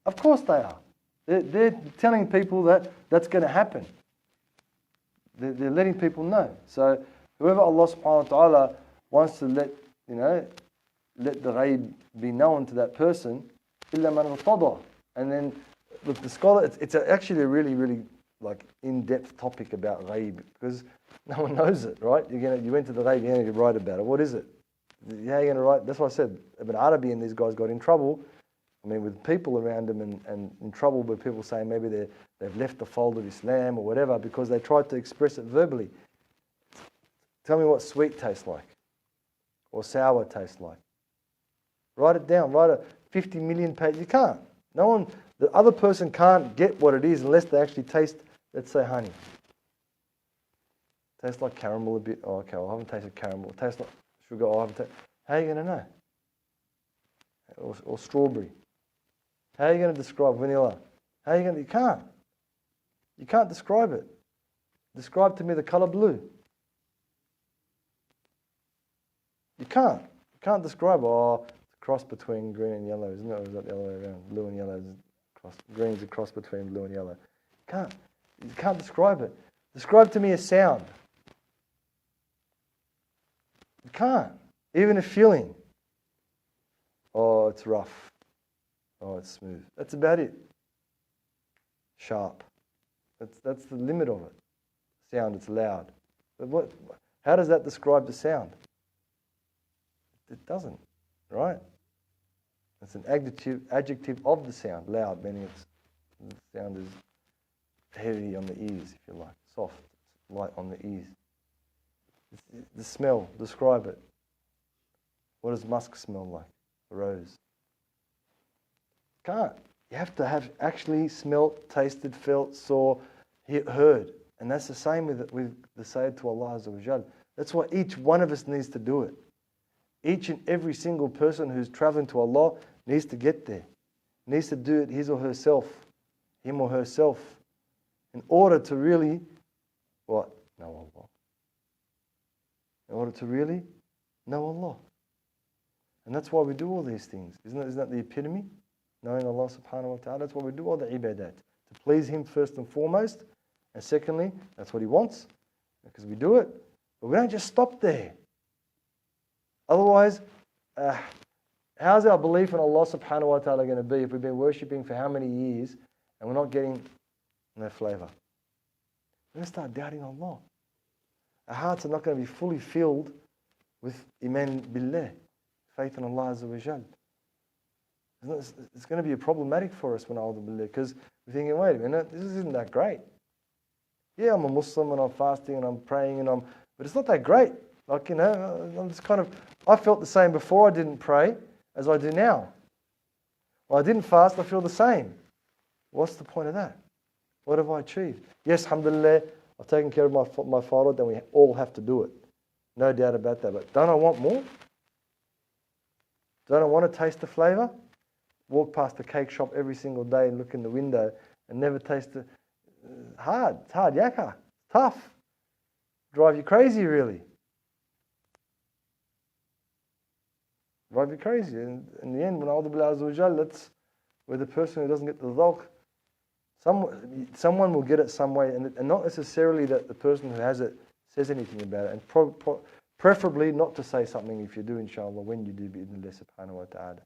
Of course they are. They're telling people that that's going to happen. They're letting people know. So whoever Allah subhanahu wa ta'ala wants to let the ghaib be known to that person, illa man irtada. And then look, the scholar, it's actually a really, really like in-depth topic about ghaib, because no one knows it, right? You went to the ghaib, you're going to write about it. What is it? How are you going to write? That's why I said Ibn Arabi and these guys got in trouble. I mean, with people around them and in trouble with people saying maybe they've left the fold of Islam or whatever because they tried to express it verbally. Tell me what sweet tastes like or sour tastes like. Write it down. Write a 50 million page. You can't. No one, the other person can't get what it is unless they actually taste, let's say, honey. Tastes like caramel a bit. Oh, okay, well, I haven't tasted caramel. It tastes like sugar. Oh, I haven't tasted. How are you going to know? Or strawberry. How are you going to describe vanilla? How are you going to? You can't. You can't describe it. Describe to me the color blue. You can't. You can't describe, it's a cross between green and yellow, isn't it? Or is that the other way around? Blue and yellow is a cross. Green's a cross between blue and yellow. You can't describe it. Describe to me a sound. You can't. Even a feeling. Oh, it's rough. Oh, it's smooth. That's about it. Sharp. That's the limit of it. Sound, it's loud. But how does that describe the sound? It doesn't, right? It's an adjective of the sound. Loud, meaning the sound is heavy on the ears, if you like. Soft, light on the ears. The smell, describe it. What does musk smell like? A rose. Can't. You have to have actually smelt, tasted, felt, saw, heard. And that's the same with the sayyid to Allah Azza wa Jal. That's why each one of us needs to do it. Each and every single person who's traveling to Allah needs to get there. Needs to do it his or herself. Him or herself. In order to really, what? Know Allah. In order to really know Allah. And that's why we do all these things. Isn't that the epitome? Knowing Allah subhanahu wa ta'ala. That's why we do all the ibadat. To please Him first and foremost. And secondly, that's what He wants. Because we do it. But we don't just stop there. Otherwise, how's our belief in Allah subhanahu wa ta'ala going to be if we've been worshipping for how many years and we're not getting no flavor? We're going to start doubting Allah. Our hearts are not going to be fully filled with iman billah, faith in Allah Azza wa Jal. It's going to be problematic for us when a'udhu billah, because we're thinking, wait a minute, this isn't that great. Yeah, I'm a Muslim and I'm fasting and I'm praying but it's not that great. Like, I'm just I felt the same before I didn't pray as I do now. Well, I didn't fast, I feel the same. What's the point of that? What have I achieved? Yes, alhamdulillah, I've taken care of my farad, then we all have to do it. No doubt about that. But don't I want more? Don't I want to taste the flavour? Walk past the cake shop every single day and look in the window and never taste it. It's hard, yakka. It's tough. Drive you crazy, really. Drive you crazy. And in the end, when a'udhu billah azza wa jal, that's where the person who doesn't get the dhawq, someone will get it some way, and not necessarily that the person who has it says anything about it, and preferably not to say something if you do, inshallah, when you do, bi'idhnillah subhanahu wa ta'ala.